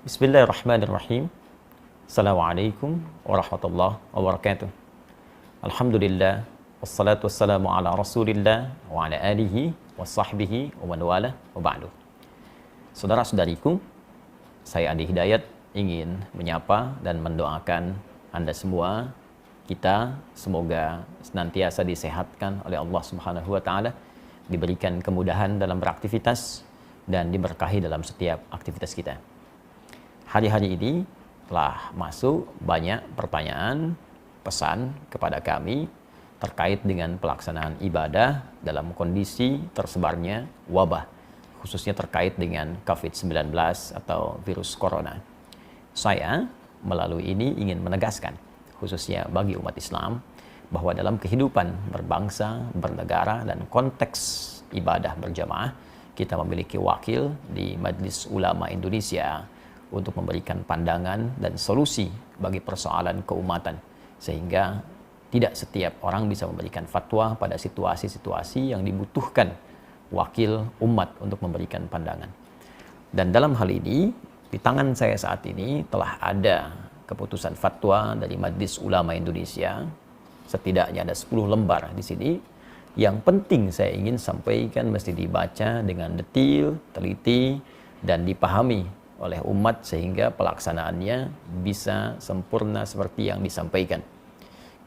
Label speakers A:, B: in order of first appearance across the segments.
A: Bismillahirrahmanirrahim. Assalamualaikum warahmatullahi wabarakatuh. Alhamdulillah, wassalatu wassalamu ala rasulillah wa ala alihi wa sahbihi wa man wala wa ba'du. Saudara-saudariku, saya Andi Hidayat ingin menyapa dan mendoakan Anda semua, kita semoga senantiasa disehatkan oleh Allah Subhanahu wa taala, diberikan kemudahan dalam beraktivitas dan diberkahi dalam setiap aktivitas kita. Hari-hari ini telah masuk banyak pertanyaan, pesan kepada kami terkait dengan pelaksanaan ibadah dalam kondisi tersebarnya wabah, khususnya terkait dengan COVID-19 atau virus corona. Saya melalui ini ingin menegaskan, khususnya bagi umat Islam, bahwa dalam kehidupan berbangsa, bernegara, dan konteks ibadah berjamaah, kita memiliki wakil di Majelis Ulama Indonesia untuk memberikan pandangan dan solusi bagi persoalan keumatan, sehingga tidak setiap orang bisa memberikan fatwa pada situasi-situasi yang dibutuhkan wakil umat untuk memberikan pandangan. Dan dalam hal ini, di tangan saya saat ini telah ada keputusan fatwa dari Majelis Ulama Indonesia, setidaknya ada 10 lembar di sini. Yang penting saya ingin sampaikan mesti dibaca dengan detail, teliti, dan dipahami oleh umat sehingga pelaksanaannya bisa sempurna seperti yang disampaikan.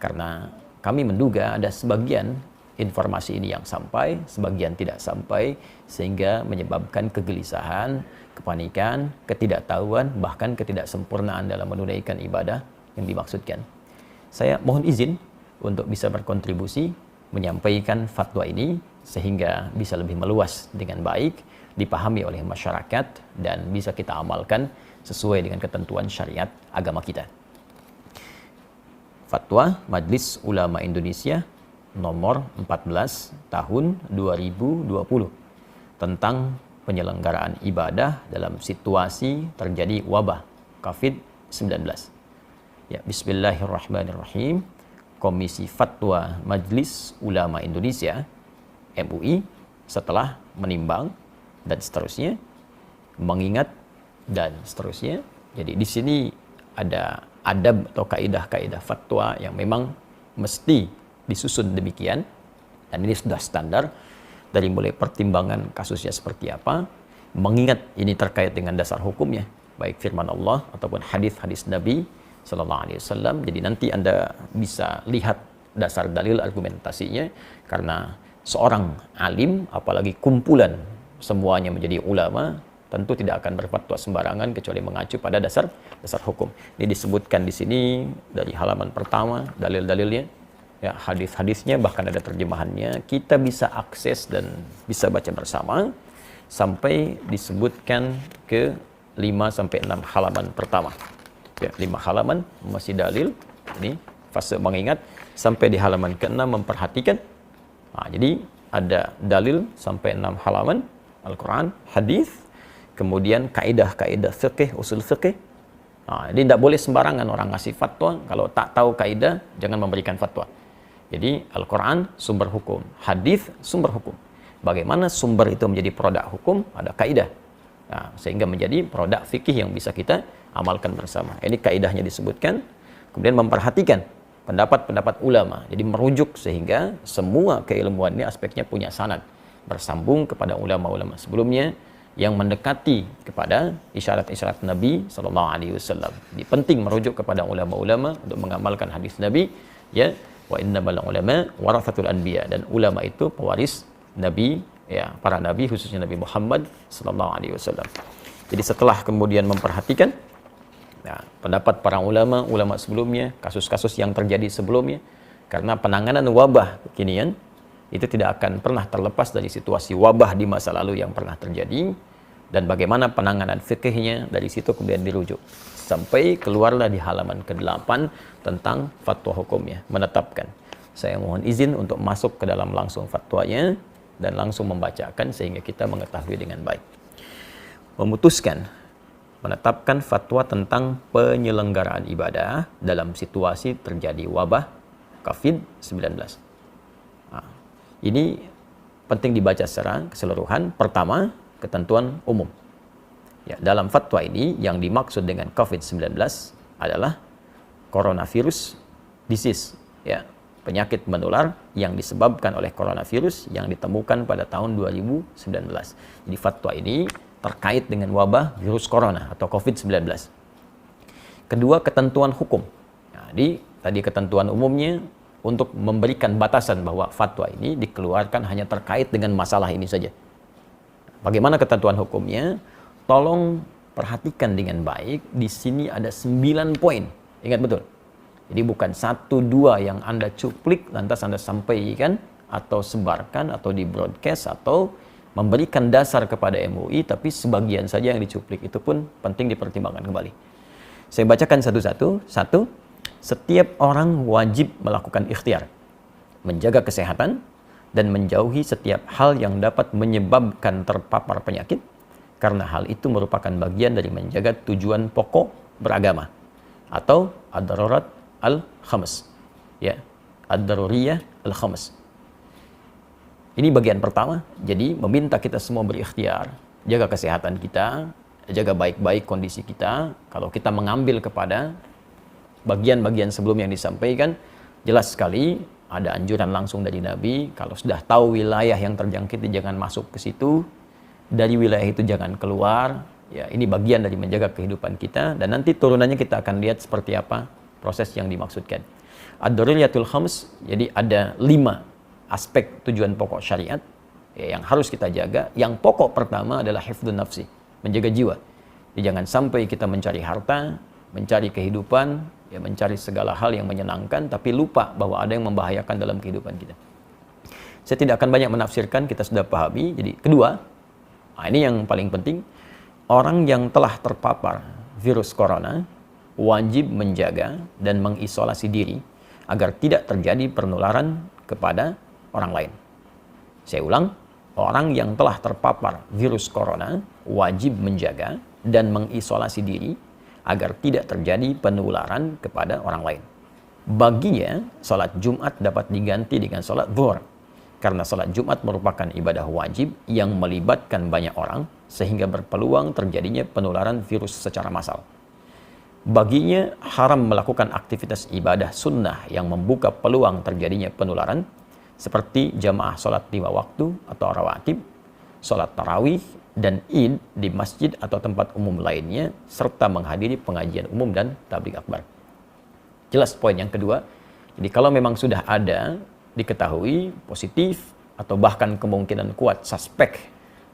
A: Karena kami menduga ada sebagian informasi ini yang sampai, sebagian tidak sampai, sehingga menyebabkan kegelisahan, kepanikan, ketidaktahuan, bahkan ketidaksempurnaan dalam menunaikan ibadah yang dimaksudkan. Saya mohon izin untuk bisa berkontribusi menyampaikan fatwa ini sehingga bisa lebih meluas dengan baik, dipahami oleh masyarakat, dan bisa kita amalkan sesuai dengan ketentuan syariat agama kita. Fatwa Majelis Ulama Indonesia nomor 14 tahun 2020 tentang penyelenggaraan ibadah dalam situasi terjadi wabah COVID-19. Ya, bismillahirrahmanirrahim. Komisi Fatwa Majelis Ulama Indonesia MUI setelah menimbang dan seterusnya, mengingat dan seterusnya. Jadi di sini ada adab atau kaidah-kaidah fatwa yang memang mesti disusun demikian, dan ini sudah standar dari mulai pertimbangan kasusnya seperti apa, mengingat ini terkait dengan dasar hukumnya, baik firman Allah ataupun hadis-hadis Nabi Sallallahu Alaihi Wasallam. Jadi nanti Anda bisa lihat dasar dalil argumentasinya, karena seorang alim, apalagi kumpulan semuanya menjadi ulama, tentu tidak akan berfatwa sembarangan kecuali mengacu pada dasar hukum. Ini disebutkan di sini dari halaman pertama dalil-dalilnya, ya, hadis-hadisnya, bahkan ada terjemahannya. Kita bisa akses dan bisa baca bersama sampai disebutkan ke 5 sampai 6 halaman pertama. Ya, 5 halaman masih dalil. Ini fase mengingat sampai di halaman ke-6 memperhatikan. Nah, jadi ada dalil sampai 6 halaman Al-Quran, hadis, kemudian kaidah-kaidah fikih, usul fikih. Nah, jadi tidak boleh sembarangan orang ngasih fatwa, kalau tak tahu kaidah jangan memberikan fatwa. Jadi Al-Quran sumber hukum, hadis sumber hukum. Bagaimana sumber itu menjadi produk hukum, ada kaidah. Nah, sehingga menjadi produk fikih yang bisa kita amalkan bersama. Ini kaidahnya disebutkan, kemudian memperhatikan pendapat-pendapat ulama. Jadi merujuk sehingga semua keilmuan ini aspeknya punya sanad, bersambung kepada ulama-ulama sebelumnya yang mendekati kepada isyarat-isyarat Nabi Sallallahu Alaihi Wasallam. Jadi penting merujuk kepada ulama-ulama untuk mengamalkan hadis Nabi, ya, wa innamal ulama warathatul anbiya, dan ulama itu pewaris Nabi, ya, para nabi, khususnya Nabi Muhammad Sallallahu Alaihi Wasallam. Jadi setelah kemudian memperhatikan, ya, pendapat para ulama sebelumnya, kasus-kasus yang terjadi sebelumnya, karena penanganan wabah kekinian itu tidak akan pernah terlepas dari situasi wabah di masa lalu yang pernah terjadi, dan bagaimana penanganan fikihnya, dari situ kemudian dirujuk sampai keluarlah di halaman ke-8 tentang fatwa hukumnya, menetapkan. Saya mohon izin untuk masuk ke dalam langsung fatwanya dan langsung membacakan sehingga kita mengetahui dengan baik. Memutuskan menetapkan fatwa tentang penyelenggaraan ibadah dalam situasi terjadi wabah COVID-19. Ini penting dibaca secara keseluruhan. Pertama, ketentuan umum. Ya, dalam fatwa ini yang dimaksud dengan COVID-19 adalah coronavirus disease, ya, penyakit menular yang disebabkan oleh coronavirus yang ditemukan pada tahun 2019. Jadi fatwa ini terkait dengan wabah virus corona atau COVID-19. Kedua, ketentuan hukum. Jadi tadi ketentuan umumnya untuk memberikan batasan bahwa fatwa ini dikeluarkan hanya terkait dengan masalah ini saja. Bagaimana ketentuan hukumnya? Tolong perhatikan dengan baik. Di sini ada 9 poin. Ingat betul. Jadi bukan 1-2 yang Anda cuplik lantas Anda sampaikan atau sebarkan atau di broadcast atau memberikan dasar kepada MUI, tapi sebagian saja yang dicuplik. Itu pun penting dipertimbangkan kembali. Saya bacakan satu-satu. 1. Setiap orang wajib melakukan ikhtiar, menjaga kesehatan, dan menjauhi setiap hal yang dapat menyebabkan terpapar penyakit, karena hal itu merupakan bagian dari menjaga tujuan pokok beragama atau ad-darurat al-khams, ya, ad-daruriyah al-khams. Ini bagian pertama. Jadi meminta kita semua berikhtiar, jaga kesehatan kita, jaga baik-baik kondisi kita. Kalau kita mengambil kepada bagian-bagian sebelum yang disampaikan, jelas sekali ada anjuran langsung dari Nabi, kalau sudah tahu wilayah yang terjangkit jangan masuk ke situ, dari wilayah itu jangan keluar. Ya, ini bagian dari menjaga kehidupan kita, dan nanti turunannya kita akan lihat seperti apa proses yang dimaksudkan. Ad-daruriyatul khams, jadi ada 5 aspek tujuan pokok syariat ya, yang harus kita jaga. Yang pokok pertama adalah hifdzun nafsi, menjaga jiwa. Jadi jangan sampai kita mencari harta, mencari kehidupan, ya, mencari segala hal yang menyenangkan, tapi lupa bahwa ada yang membahayakan dalam kehidupan kita. Saya tidak akan banyak menafsirkan, kita sudah pahami. Jadi kedua, ini yang paling penting, orang yang telah terpapar virus corona wajib menjaga dan mengisolasi diri agar tidak terjadi penularan kepada orang lain. Saya ulang, orang yang telah terpapar virus corona wajib menjaga dan mengisolasi diri agar tidak terjadi penularan kepada orang lain. Baginya, salat Jumat dapat diganti dengan salat zuhur, karena salat Jumat merupakan ibadah wajib yang melibatkan banyak orang, sehingga berpeluang terjadinya penularan virus secara massal. Baginya, haram melakukan aktivitas ibadah sunnah yang membuka peluang terjadinya penularan, seperti jamaah salat 5 waktu atau rawatib, salat tarawih, dan id di masjid atau tempat umum lainnya, serta menghadiri pengajian umum dan tabligh akbar. Jelas poin yang kedua. Jadi kalau memang sudah ada diketahui positif atau bahkan kemungkinan kuat suspek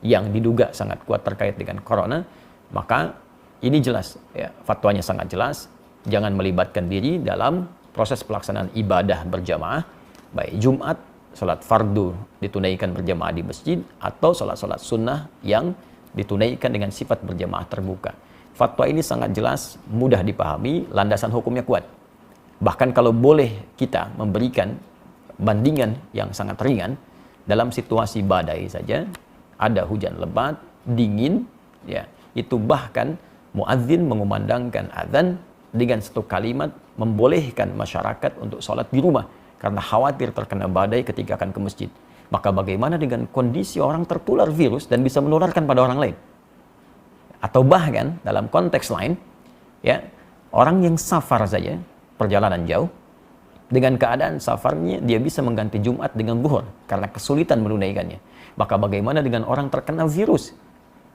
A: yang diduga sangat kuat terkait dengan corona, maka ini jelas ya, fatwanya sangat jelas, jangan melibatkan diri dalam proses pelaksanaan ibadah berjamaah, baik Jumat, salat fardu ditunaikan berjamaah di masjid, atau salat-salat sunnah yang ditunaikan dengan sifat berjamaah terbuka. Fatwa ini sangat jelas, mudah dipahami, landasan hukumnya kuat. Bahkan kalau boleh kita memberikan bandingan yang sangat ringan, dalam situasi badai saja, ada hujan lebat, dingin, ya, itu bahkan muadzin mengumandangkan azan dengan satu kalimat membolehkan masyarakat untuk sholat di rumah karena khawatir terkena badai ketika akan ke masjid. Maka bagaimana dengan kondisi orang tertular virus dan bisa menularkan pada orang lain? Atau bahkan dalam konteks lain, ya, orang yang safar saja, perjalanan jauh, dengan keadaan safarnya dia bisa mengganti Jumat dengan zuhur karena kesulitan menunaikannya. Maka bagaimana dengan orang terkena virus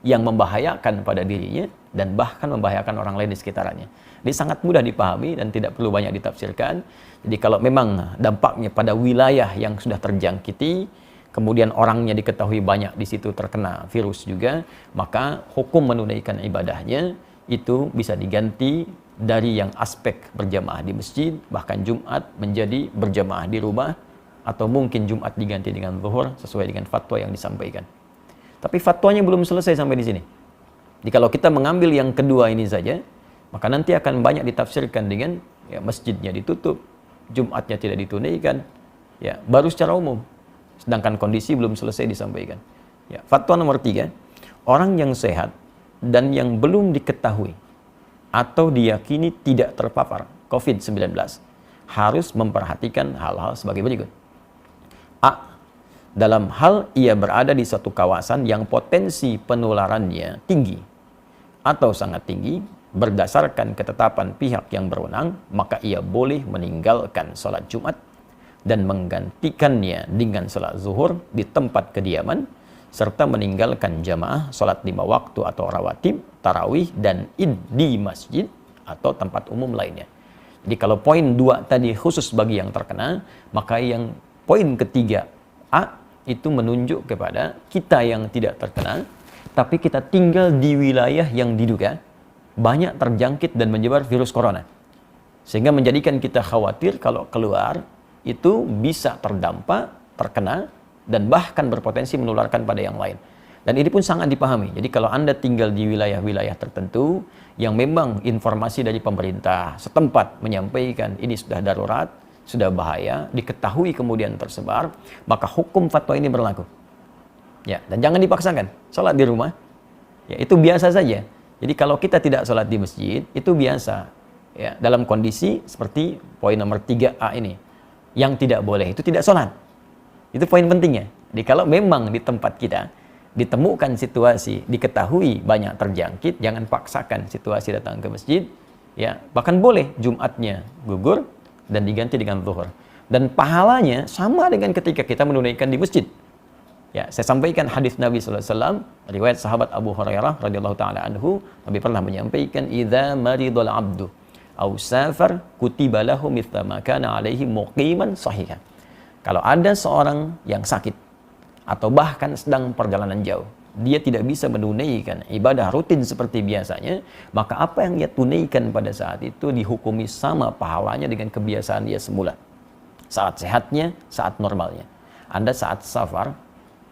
A: yang membahayakan pada dirinya dan bahkan membahayakan orang lain di sekitarnya? Ini sangat mudah dipahami dan tidak perlu banyak ditafsirkan. Jadi kalau memang dampaknya pada wilayah yang sudah terjangkiti, kemudian orangnya diketahui banyak di situ terkena virus juga, maka hukum menunaikan ibadahnya itu bisa diganti dari yang aspek berjamaah di masjid, bahkan Jumat menjadi berjamaah di rumah, atau mungkin Jumat diganti dengan zuhur sesuai dengan fatwa yang disampaikan. Tapi fatwanya belum selesai sampai di sini. Jadi kalau kita mengambil yang kedua ini saja, maka nanti akan banyak ditafsirkan dengan ya, masjidnya ditutup, Jumatnya tidak ditunaikan, ya, baru secara umum. Sedangkan kondisi belum selesai disampaikan. Ya, fatwa nomor 3, orang yang sehat dan yang belum diketahui atau diyakini tidak terpapar COVID-19 harus memperhatikan hal-hal sebagai berikut. A. Dalam hal ia berada di suatu kawasan yang potensi penularannya tinggi, atau sangat tinggi berdasarkan ketetapan pihak yang berwenang, maka ia boleh meninggalkan sholat Jumat dan menggantikannya dengan sholat zuhur di tempat kediaman, serta meninggalkan jamaah sholat 5 waktu atau rawatib, tarawih, dan id di masjid atau tempat umum lainnya. Jadi kalau poin 2 tadi khusus bagi yang terkena, maka yang poin ketiga A itu menunjuk kepada kita yang tidak terkena, tapi kita tinggal di wilayah yang diduga banyak terjangkit dan menyebar virus corona. Sehingga menjadikan kita khawatir kalau keluar itu bisa terdampak, terkena, dan bahkan berpotensi menularkan pada yang lain. Dan ini pun sangat dipahami. Jadi kalau Anda tinggal di wilayah-wilayah tertentu yang memang informasi dari pemerintah setempat menyampaikan ini sudah darurat, sudah bahaya, diketahui kemudian tersebar, maka hukum fatwa ini berlaku. Ya, dan jangan dipaksakan. Sholat di rumah, ya itu biasa saja. Jadi kalau kita tidak sholat di masjid, itu biasa. Ya, dalam kondisi seperti poin nomor 3A ini. Yang tidak boleh itu tidak sholat. Itu poin pentingnya. Jadi kalau memang di tempat kita ditemukan situasi, diketahui banyak terjangkit, jangan paksakan situasi datang ke masjid. Ya, bahkan boleh Jumatnya gugur dan diganti dengan zuhur. Dan pahalanya sama dengan ketika kita menunaikan di masjid. Ya, saya sampaikan hadis Nabi sallallahu alaihi wasallam, riwayat sahabat Abu Hurairah radhiyallahu taala anhu, Nabi pernah menyampaikan, "Idza maridul 'abdu aw safar kutiba lahu mithla ma kana 'alaihi muqiman sahihan." Kalau ada seorang yang sakit atau bahkan sedang perjalanan jauh, dia tidak bisa menunaikan ibadah rutin seperti biasanya, maka apa yang dia tunaikan pada saat itu dihukumi sama pahalanya dengan kebiasaan dia semula. Saat sehatnya, saat normalnya. Anda saat safar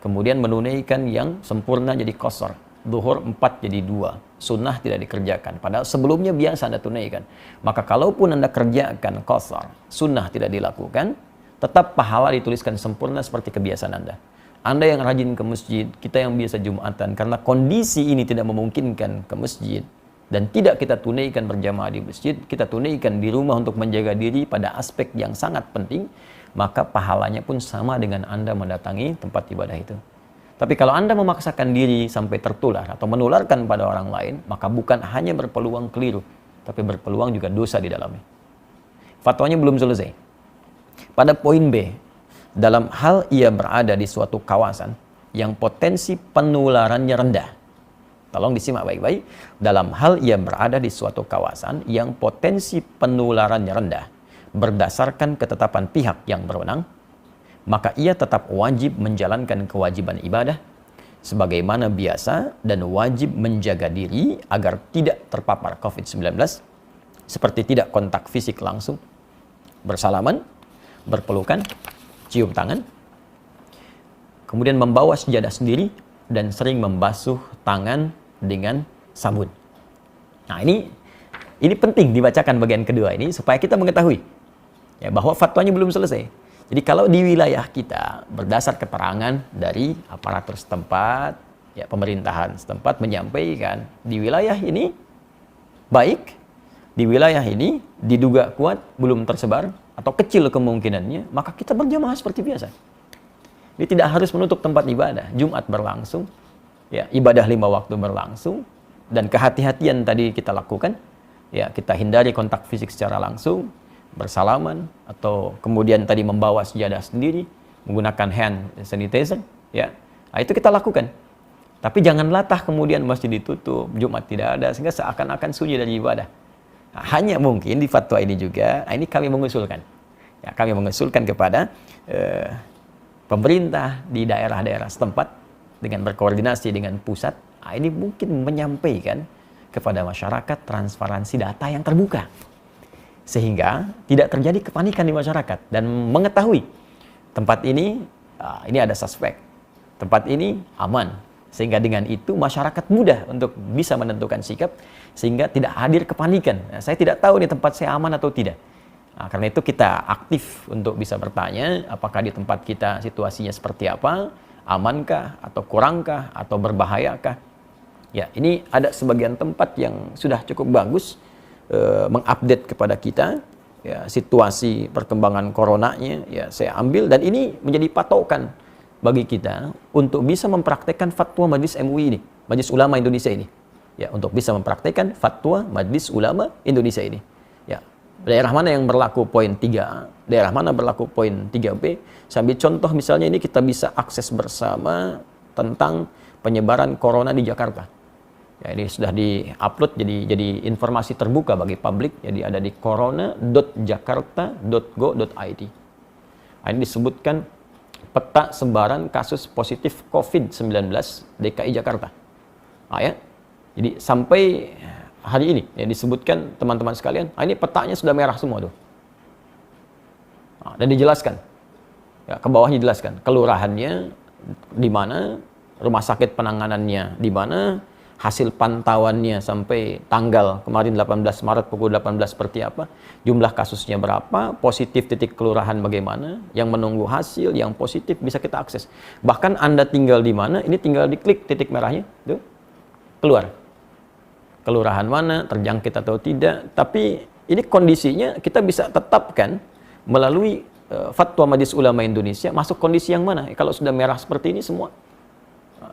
A: kemudian menunaikan yang sempurna jadi qasar, zuhur 4 jadi 2, sunnah tidak dikerjakan, padahal sebelumnya biasa Anda tunaikan. Maka kalaupun Anda kerjakan qasar, sunnah tidak dilakukan, tetap pahala dituliskan sempurna seperti kebiasaan Anda. Anda yang rajin ke masjid, kita yang biasa Jumatan, karena kondisi ini tidak memungkinkan ke masjid, dan tidak kita tunaikan berjamaah di masjid, kita tunaikan di rumah untuk menjaga diri pada aspek yang sangat penting, maka pahalanya pun sama dengan Anda mendatangi tempat ibadah itu. Tapi kalau Anda memaksakan diri sampai tertular atau menularkan pada orang lain, maka bukan hanya berpeluang keliru, tapi berpeluang juga dosa di dalamnya. Fatwanya belum selesai. Pada poin B, dalam hal ia berada di suatu kawasan yang potensi penularannya rendah. Tolong disimak baik-baik. Dalam hal ia berada di suatu kawasan yang potensi penularannya rendah, berdasarkan ketetapan pihak yang berwenang, maka ia tetap wajib menjalankan kewajiban ibadah sebagaimana biasa dan wajib menjaga diri agar tidak terpapar COVID-19 seperti tidak kontak fisik langsung, bersalaman, berpelukan, cium tangan, kemudian membawa sejadah sendiri dan sering membasuh tangan dengan sabun. Nah, ini penting dibacakan bagian kedua ini supaya kita mengetahui ya, bahwa fatwanya belum selesai. Jadi kalau di wilayah kita berdasar keterangan dari aparatur setempat, ya pemerintahan setempat menyampaikan di wilayah ini baik, di wilayah ini diduga kuat belum tersebar atau kecil kemungkinannya, maka kita berjamaah seperti biasa. Ini tidak harus menutup tempat ibadah. Jumat berlangsung, ya ibadah 5 waktu berlangsung, dan kehati-hatian tadi kita lakukan. Ya, kita hindari kontak fisik secara langsung, bersalaman, atau kemudian tadi membawa sejadah sendiri, menggunakan hand sanitizer, ya. Nah, itu kita lakukan. Tapi jangan latah kemudian masjid ditutup, Jumat tidak ada, sehingga seakan-akan sunyi dari ibadah. Nah, hanya mungkin di fatwa ini juga, ini kami mengusulkan. Ya, kami mengusulkan kepada pemerintah di daerah-daerah setempat dengan berkoordinasi dengan pusat, ini mungkin menyampaikan kepada masyarakat transparansi data yang terbuka. Sehingga tidak terjadi kepanikan di masyarakat dan mengetahui tempat ini ada suspek, tempat ini aman, sehingga dengan itu masyarakat mudah untuk bisa menentukan sikap sehingga tidak hadir kepanikan. Nah, saya tidak tahu nih tempat saya aman atau tidak. Nah, karena itu kita aktif untuk bisa bertanya apakah di tempat kita situasinya seperti apa, amankah atau kurangkah atau berbahayakah. Ya, ini ada sebagian tempat yang sudah cukup bagus mengupdate kepada kita ya, situasi perkembangan coronanya, ya saya ambil, dan ini menjadi patokan bagi kita untuk bisa mempraktekkan fatwa Majelis MUI ini, Majelis Ulama Indonesia ini. ya untuk bisa mempraktikkan fatwa Majelis Ulama Indonesia ini. Ya, daerah mana yang berlaku poin 3A, daerah mana berlaku poin 3B. Sambil contoh misalnya ini kita bisa akses bersama tentang penyebaran corona di Jakarta. Ya, ini sudah di-upload jadi informasi terbuka bagi publik. Jadi ada di corona.jakarta.go.id. Nah, ini disebutkan peta sebaran kasus positif COVID-19 DKI Jakarta. Nah, ya. Jadi sampai hari ini ya disebutkan teman-teman sekalian, ini petanya sudah merah semua tuh. Nah, dan dijelaskan. Ya, ke bawahnya dijelaskan kelurahannya di mana, rumah sakit penanganannya di mana, hasil pantauannya sampai tanggal kemarin 18 Maret pukul 18 seperti apa, jumlah kasusnya berapa, positif titik kelurahan bagaimana, yang menunggu hasil, yang positif bisa kita akses. Bahkan Anda tinggal di mana, ini tinggal diklik titik merahnya, tuh, keluar. Kelurahan mana, terjangkit atau tidak, tapi ini kondisinya kita bisa tetapkan melalui Fatwa Majelis Ulama Indonesia, masuk kondisi yang mana. Kalau sudah merah seperti ini semua,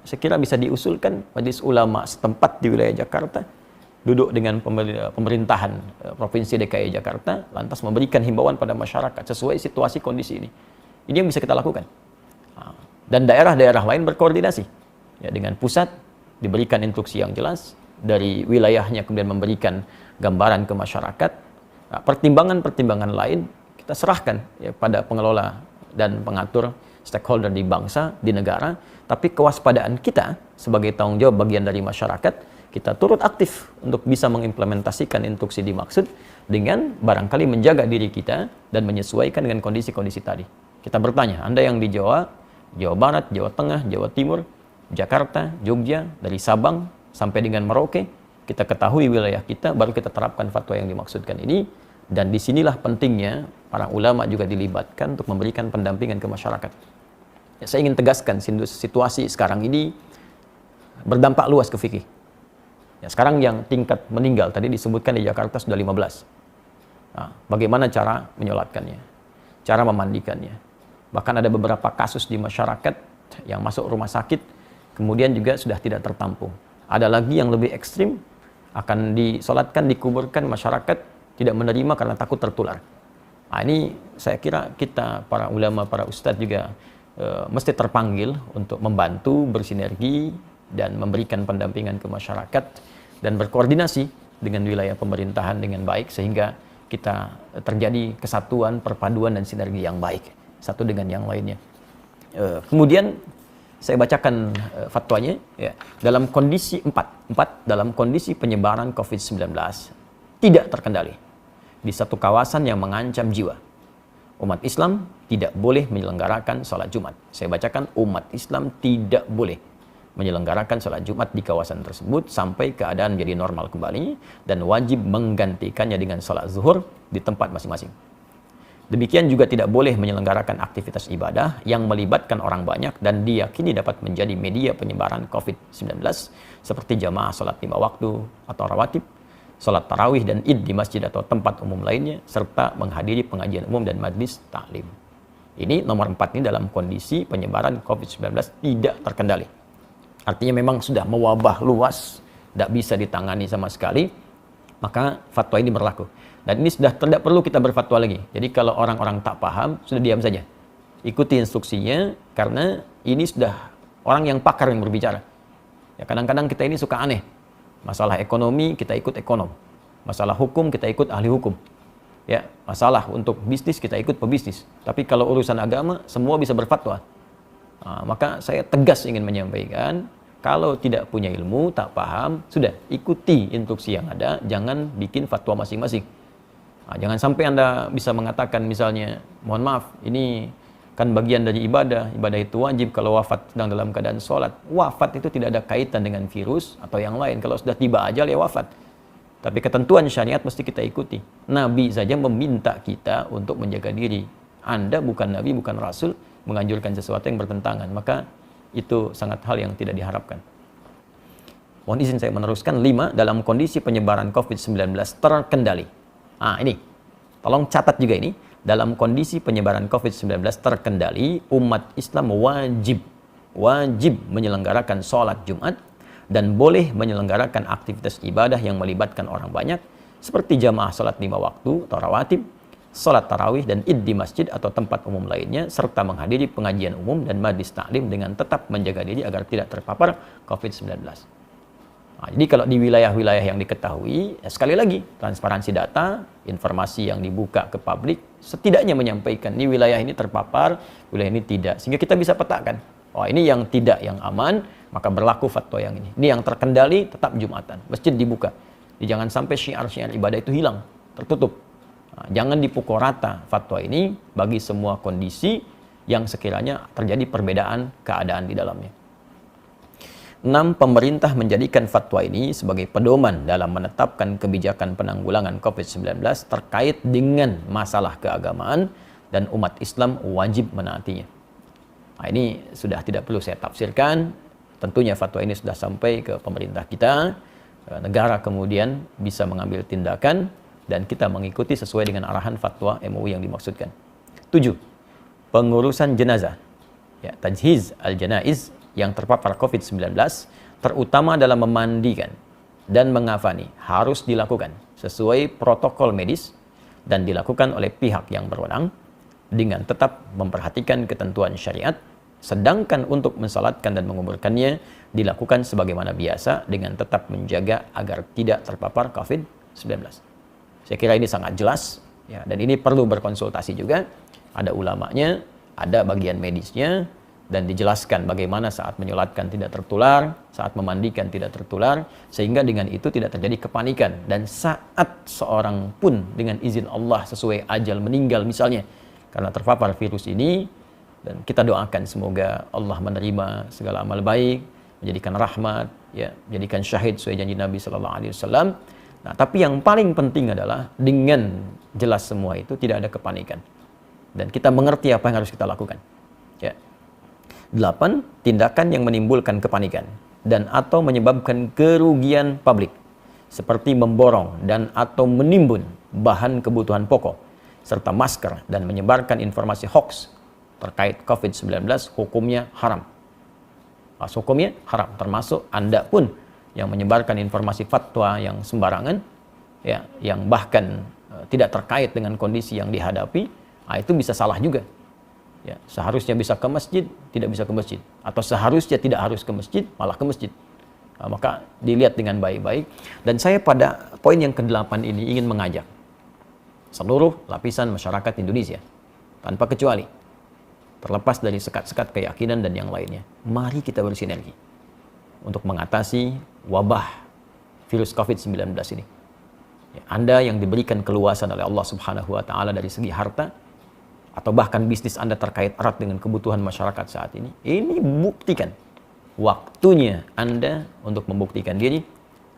A: saya kira bisa diusulkan Majelis Ulama setempat di wilayah Jakarta, duduk dengan pemerintahan Provinsi DKI Jakarta, lantas memberikan himbauan pada masyarakat sesuai situasi kondisi ini. Ini yang bisa kita lakukan. Dan daerah-daerah lain berkoordinasi ya, dengan pusat, diberikan instruksi yang jelas, dari wilayahnya kemudian memberikan gambaran ke masyarakat. Nah, pertimbangan-pertimbangan lain kita serahkan ya, pada pengelola dan pengatur stakeholder di bangsa, di negara. Tapi kewaspadaan kita sebagai tanggung jawab bagian dari masyarakat, kita turut aktif untuk bisa mengimplementasikan instruksi dimaksud dengan barangkali menjaga diri kita dan menyesuaikan dengan kondisi-kondisi tadi. Kita bertanya, Anda yang di Jawa, Jawa Barat, Jawa Tengah, Jawa Timur, Jakarta, Jogja, dari Sabang sampai dengan Merauke, kita ketahui wilayah kita, baru kita terapkan fatwa yang dimaksudkan ini. Dan disinilah pentingnya para ulama juga dilibatkan untuk memberikan pendampingan ke masyarakat. Ya, saya ingin tegaskan situasi sekarang ini berdampak luas ke fikih. Ya, sekarang yang tingkat meninggal tadi disebutkan di Jakarta sudah 15. Nah, bagaimana cara menyolatkannya, cara memandikannya. Bahkan ada beberapa kasus di masyarakat yang masuk rumah sakit, kemudian juga sudah tidak tertampung. Ada lagi yang lebih ekstrim, akan disolatkan, dikuburkan, masyarakat tidak menerima karena takut tertular. Nah, ini saya kira kita, para ulama, para ustadz juga mesti terpanggil untuk membantu, bersinergi, dan memberikan pendampingan ke masyarakat, dan berkoordinasi dengan wilayah pemerintahan dengan baik, sehingga kita terjadi kesatuan, perpaduan, dan sinergi yang baik, satu dengan yang lainnya. Kemudian, saya bacakan fatwanya ya. Dalam kondisi 4 dalam kondisi penyebaran COVID-19 tidak terkendali di satu kawasan yang mengancam jiwa, umat Islam tidak boleh menyelenggarakan sholat Jumat. Saya bacakan, umat Islam tidak boleh menyelenggarakan sholat Jumat di kawasan tersebut sampai keadaan menjadi normal kembali, dan wajib menggantikannya dengan sholat zuhur di tempat masing-masing. Demikian juga tidak boleh menyelenggarakan aktivitas ibadah yang melibatkan orang banyak dan diyakini dapat menjadi media penyebaran COVID-19 seperti jamaah sholat 5 waktu atau rawatib, sholat tarawih dan id di masjid atau tempat umum lainnya, serta menghadiri pengajian umum dan majlis taklim. Ini nomor 4 ini dalam kondisi penyebaran COVID-19 tidak terkendali. Artinya memang sudah mewabah luas, tidak bisa ditangani sama sekali, maka fatwa ini berlaku. Dan ini sudah tidak perlu kita berfatwa lagi. Jadi kalau orang-orang tak paham, sudah diam saja. Ikuti instruksinya, karena ini sudah orang yang pakar yang berbicara. Ya, kadang-kadang kita ini suka aneh. Masalah ekonomi, kita ikut ekonom. Masalah hukum, kita ikut ahli hukum. Ya, masalah untuk bisnis, kita ikut pebisnis. Tapi kalau urusan agama, semua bisa berfatwa. Nah, maka saya tegas ingin menyampaikan, kalau tidak punya ilmu, tak paham, sudah ikuti instruksi yang ada, jangan bikin fatwa masing-masing. Nah, jangan sampai Anda bisa mengatakan misalnya, mohon maaf, ini kan bagian dari ibadah itu wajib kalau wafat sedang dalam keadaan sholat. Wafat itu tidak ada kaitan dengan virus atau yang lain. Kalau sudah tiba ajal ya wafat. Tapi ketentuan syariat mesti kita ikuti. Nabi saja meminta kita untuk menjaga diri. Anda bukan Nabi, bukan Rasul, menganjurkan sesuatu yang bertentangan. Maka itu sangat hal yang tidak diharapkan. Mohon izin saya meneruskan. 5, dalam kondisi penyebaran COVID-19 terkendali. Nah ini, tolong catat juga ini. Dalam kondisi penyebaran COVID-19 terkendali, umat Islam wajib menyelenggarakan sholat Jumat dan boleh menyelenggarakan aktivitas ibadah yang melibatkan orang banyak seperti jamaah salat 5 waktu atau rawatib, salat tarawih dan id di masjid atau tempat umum lainnya, serta menghadiri pengajian umum dan majlis taklim dengan tetap menjaga diri agar tidak terpapar COVID-19. Nah, jadi kalau di wilayah-wilayah yang diketahui, sekali lagi, transparansi data, informasi yang dibuka ke publik, setidaknya menyampaikan ini wilayah ini terpapar, wilayah ini tidak. Sehingga kita bisa petakan, oh ini yang tidak, yang aman, maka berlaku fatwa yang ini. Ini yang terkendali, tetap Jumatan. Masjid dibuka. Jadi jangan sampai syiar-syiar ibadah itu hilang, tertutup. Nah, jangan dipukul rata fatwa ini bagi semua kondisi yang sekiranya terjadi perbedaan keadaan di dalamnya. 6. Pemerintah menjadikan fatwa ini sebagai pedoman dalam menetapkan kebijakan penanggulangan COVID-19 terkait dengan masalah keagamaan dan umat Islam wajib menaatinya. Nah, ini sudah tidak perlu saya tafsirkan. Tentunya fatwa ini sudah sampai ke pemerintah kita. Negara kemudian bisa mengambil tindakan dan kita mengikuti sesuai dengan arahan fatwa MUI yang dimaksudkan. 7. Pengurusan jenazah. Ya, tajhiz al-janaiz yang terpapar COVID-19, terutama dalam memandikan dan mengafani, harus dilakukan sesuai protokol medis dan dilakukan oleh pihak yang berwenang dengan tetap memperhatikan ketentuan syariat, sedangkan untuk mensalatkan dan menguburkannya dilakukan sebagaimana biasa dengan tetap menjaga agar tidak terpapar COVID-19. Saya kira ini sangat jelas, ya, dan ini perlu berkonsultasi juga. Ada ulamanya, ada bagian medisnya, dan dijelaskan bagaimana saat menyolatkan tidak tertular, saat memandikan tidak tertular, sehingga dengan itu tidak terjadi kepanikan. Dan saat seorang pun dengan izin Allah sesuai ajal meninggal misalnya, karena terpapar virus ini, dan kita doakan semoga Allah menerima segala amal baik, menjadikan rahmat, ya, menjadikan syahid sesuai janji Nabi Sallallahu Alaihi Wasallam. Nah, tapi yang paling penting adalah dengan jelas semua itu tidak ada kepanikan, dan kita mengerti apa yang harus kita lakukan. Ya. 8. Tindakan yang menimbulkan kepanikan dan atau menyebabkan kerugian publik seperti memborong dan atau menimbun bahan kebutuhan pokok serta masker dan menyebarkan informasi hoax terkait COVID-19 hukumnya haram. Hukumnya haram, termasuk Anda pun yang menyebarkan informasi fatwa yang sembarangan, ya, yang bahkan tidak terkait dengan kondisi yang dihadapi, itu bisa salah juga. Ya, seharusnya bisa ke masjid, tidak bisa ke masjid, atau seharusnya tidak harus ke masjid, malah ke masjid. Maka dilihat dengan baik-baik. Dan saya pada poin yang ke-8 ini ingin mengajak seluruh lapisan masyarakat Indonesia tanpa kecuali, terlepas dari sekat-sekat keyakinan dan yang lainnya, mari kita bersinergi untuk mengatasi wabah virus COVID-19 ini. Ya, Anda yang diberikan keluasan oleh Allah Subhanahu wa Ta'ala dari segi harta, atau bahkan bisnis Anda terkait erat dengan kebutuhan masyarakat saat ini buktikan waktunya Anda untuk membuktikan diri,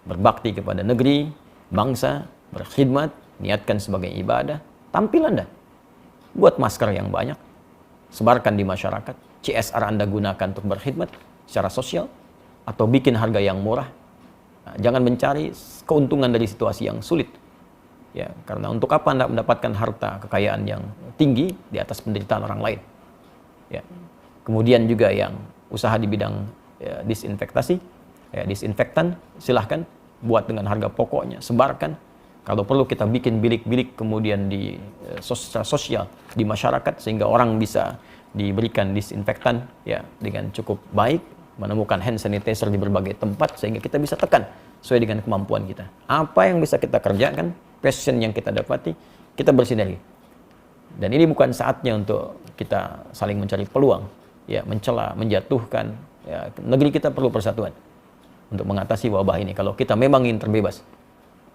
A: berbakti kepada negeri, bangsa, berkhidmat, niatkan sebagai ibadah, tampil Anda. Buat masker yang banyak, sebarkan di masyarakat, CSR Anda gunakan untuk berkhidmat secara sosial, atau bikin harga yang murah. Nah, jangan mencari keuntungan dari situasi yang sulit. Ya, karena untuk apa Anda mendapatkan harta kekayaan yang tinggi di atas penderitaan orang lain? Ya. Kemudian juga yang usaha di bidang disinfektasi, disinfektan, silahkan buat dengan harga pokoknya, sebarkan. Kalau perlu kita bikin bilik-bilik kemudian di sosial di masyarakat sehingga orang bisa diberikan disinfektan, ya, dengan cukup baik, menemukan hand sanitizer di berbagai tempat sehingga kita bisa tekan sesuai dengan kemampuan kita. Apa yang bisa kita kerjakan, passion yang kita dapati, kita bersinergi. Dan ini bukan saatnya untuk kita saling mencari peluang, ya, mencela, menjatuhkan. Ya, negeri kita perlu persatuan untuk mengatasi wabah ini. Kalau kita memang ingin terbebas,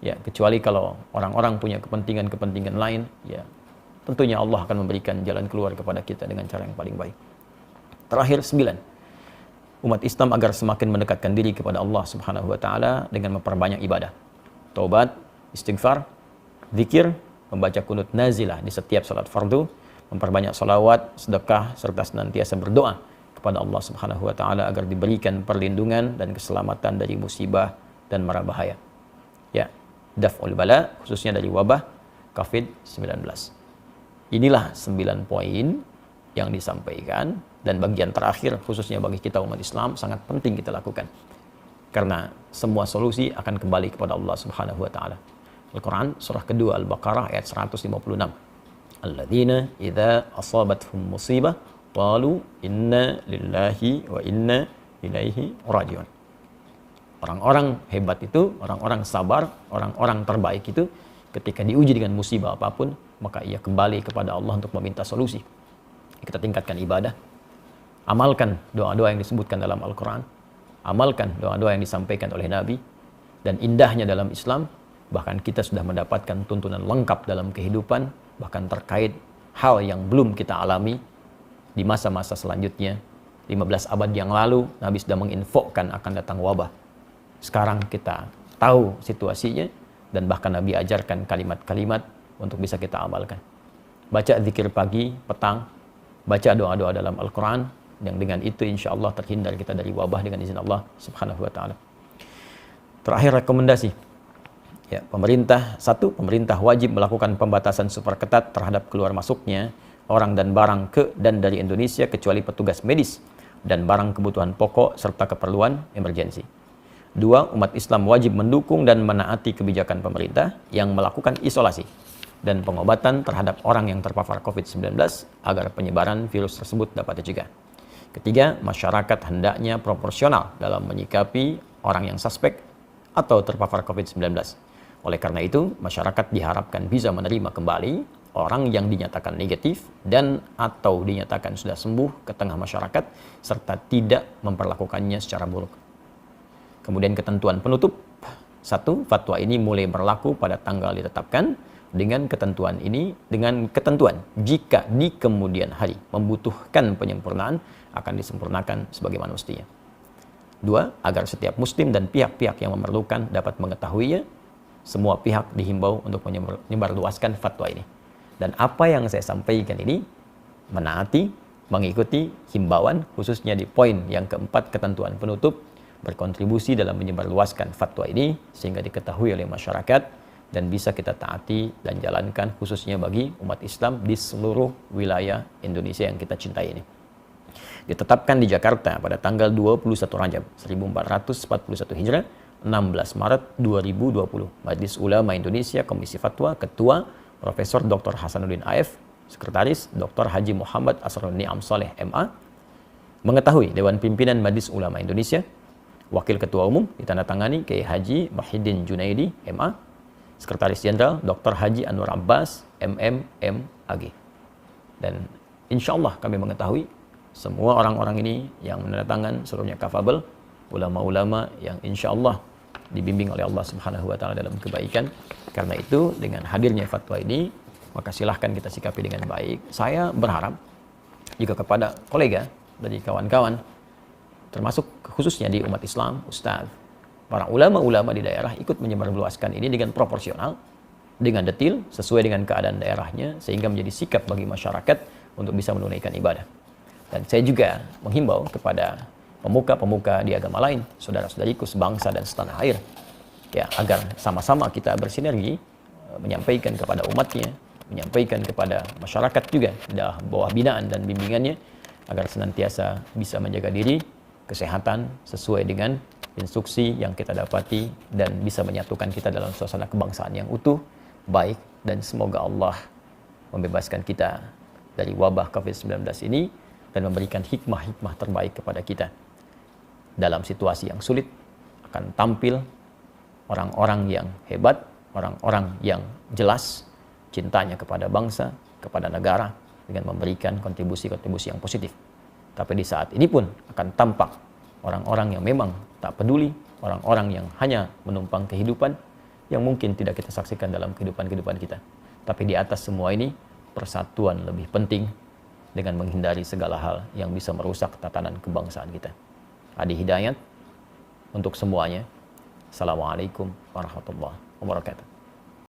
A: ya, kecuali kalau orang-orang punya kepentingan-kepentingan lain, ya, tentunya Allah akan memberikan jalan keluar kepada kita dengan cara yang paling baik. Terakhir, 9. Umat Islam agar semakin mendekatkan diri kepada Allah Subhanahu wa Ta'ala dengan memperbanyak ibadah, taubat, istighfar, zikir, membaca kunut nazilah di setiap salat fardu, memperbanyak salawat, sedekah, serta senantiasa berdoa kepada Allah Subhanahu wa Ta'ala agar diberikan perlindungan dan keselamatan dari musibah dan mara bahaya. Ya, daf'ul bala, khususnya dari wabah COVID-19. Inilah 9 poin yang disampaikan, dan bagian terakhir khususnya bagi kita umat Islam sangat penting kita lakukan. karena semua solusi akan kembali kepada Allah Subhanahu wa taala. Al-Qur'an surah kedua Al-Baqarah ayat 156. Alladzina idza asabathum musibah qalu inna lillahi wa inna ilaihi rajiun. Orang-orang hebat itu, orang-orang sabar, orang-orang terbaik itu ketika diuji dengan musibah apapun, maka ia kembali kepada Allah untuk meminta solusi. Kita tingkatkan ibadah, amalkan doa-doa yang disebutkan dalam Al-Quran, amalkan doa-doa yang disampaikan oleh Nabi, dan indahnya dalam Islam, bahkan kita sudah mendapatkan tuntunan lengkap dalam kehidupan, bahkan terkait hal yang belum kita alami di masa-masa selanjutnya. 15 abad yang lalu, Nabi sudah menginfokan akan datang wabah. Sekarang kita tahu situasinya, dan bahkan Nabi ajarkan kalimat-kalimat untuk bisa kita amalkan. Baca zikir pagi, petang, baca doa-doa dalam Al-Quran, yang dengan itu insya Allah terhindar kita dari wabah dengan izin Allah Subhanahu wa ta'ala. Terakhir rekomendasi. Ya, pemerintah wajib melakukan pembatasan super ketat terhadap keluar masuknya orang dan barang ke dan dari Indonesia kecuali petugas medis dan barang kebutuhan pokok serta keperluan emergensi. 2. Umat Islam wajib mendukung dan menaati kebijakan pemerintah yang melakukan isolasi dan pengobatan terhadap orang yang terpapar COVID-19 agar penyebaran virus tersebut dapat dicegah. 3. Masyarakat hendaknya proporsional dalam menyikapi orang yang suspek atau terpapar COVID-19. Oleh karena itu, masyarakat diharapkan bisa menerima kembali orang yang dinyatakan negatif dan atau dinyatakan sudah sembuh ke tengah masyarakat serta tidak memperlakukannya secara buruk. Kemudian ketentuan penutup. 1. Fatwa ini mulai berlaku pada tanggal ditetapkan dengan ketentuan jika di kemudian hari membutuhkan penyempurnaan akan disempurnakan sebagaimana mestinya. 2. Agar setiap muslim dan pihak-pihak yang memerlukan dapat mengetahuinya, semua pihak dihimbau untuk menyebarluaskan fatwa ini. Dan apa yang saya sampaikan ini menaati, mengikuti himbauan, khususnya di poin yang keempat ketentuan penutup, berkontribusi dalam menyebarluaskan fatwa ini sehingga diketahui oleh masyarakat dan bisa kita taati dan jalankan khususnya bagi umat Islam di seluruh wilayah Indonesia yang kita cintai ini. Ditetapkan di Jakarta pada tanggal 21 Rajab 1441 Hijrah, 16 Maret 2020. Majelis Ulama Indonesia Komisi Fatwa, Ketua Profesor Dr. Hasanuddin AF, Sekretaris Dr. Haji Muhammad Asrul Ni'am Saleh MA, mengetahui Dewan Pimpinan Majelis Ulama Indonesia, Wakil Ketua Umum ditandatangani Kiai Haji Muhyiddin Junaidi MA, Sekretaris Jenderal Dr. Haji Anwar Abbas MM MAG. Dan insya Allah kami mengetahui semua orang-orang ini yang menandatangan seluruhnya kafabel, ulama-ulama yang insya Allah dibimbing oleh Allah Subhanahu wa ta'ala dalam kebaikan. Karena itu dengan hadirnya fatwa ini, maka silahkan kita sikapi dengan baik. Saya berharap juga kepada kolega dari kawan-kawan, termasuk khususnya di umat Islam, Ustadz, para ulama-ulama di daerah ikut menyebarluaskan ini dengan proporsional, dengan detil, sesuai dengan keadaan daerahnya, sehingga menjadi sikap bagi masyarakat untuk bisa menunaikan ibadah. Dan saya juga menghimbau kepada pemuka-pemuka di agama lain, saudara-saudariku sebangsa dan setanah air, ya, agar sama-sama kita bersinergi menyampaikan kepada umatnya, menyampaikan kepada masyarakat juga di bawah binaan dan bimbingannya, agar senantiasa bisa menjaga diri, kesehatan sesuai dengan instruksi yang kita dapati dan bisa menyatukan kita dalam suasana kebangsaan yang utuh, baik, dan semoga Allah membebaskan kita dari wabah COVID-19 ini dan memberikan hikmah-hikmah terbaik kepada kita. Dalam situasi yang sulit akan tampil orang-orang yang hebat, orang-orang yang jelas cintanya kepada bangsa, kepada negara dengan memberikan kontribusi-kontribusi yang positif. Tapi di saat ini pun akan tampak orang-orang yang memang tak peduli, orang-orang yang hanya menumpang kehidupan yang mungkin tidak kita saksikan dalam kehidupan kita. Tapi di atas semua ini, persatuan lebih penting dengan menghindari segala hal yang bisa merusak tatanan kebangsaan kita. Adi Hidayat untuk semuanya. Assalamualaikum warahmatullahi wabarakatuh.